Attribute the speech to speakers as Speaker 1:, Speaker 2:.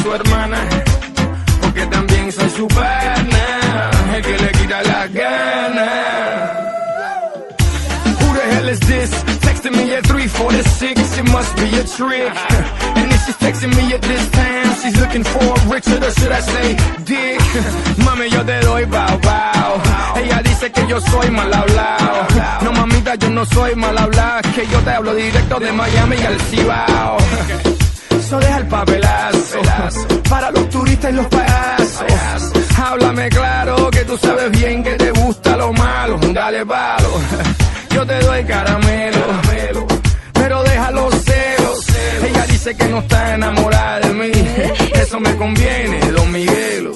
Speaker 1: su hermana, porque también soy su pana, el que le quita las ganas. Who the hell is this? Texting me at 3:46, it must be a trick. And if she's texting me at this time, she's looking for Richard, or should I say Dick? Mami, yo te doy bow bow. Ella dice que yo soy mal hablado. No, mamita, yo no soy mal hablado, que yo te hablo directo de Miami y al Cibao. Eso deja el papelazo para los turistas y los payasos. Háblame claro, que tú sabes bien que te gusta lo malo. Dale palo, yo te doy caramelo, pero deja los celos. Ella dice que no está enamorada de mí, eso me conviene, Don Miguelo.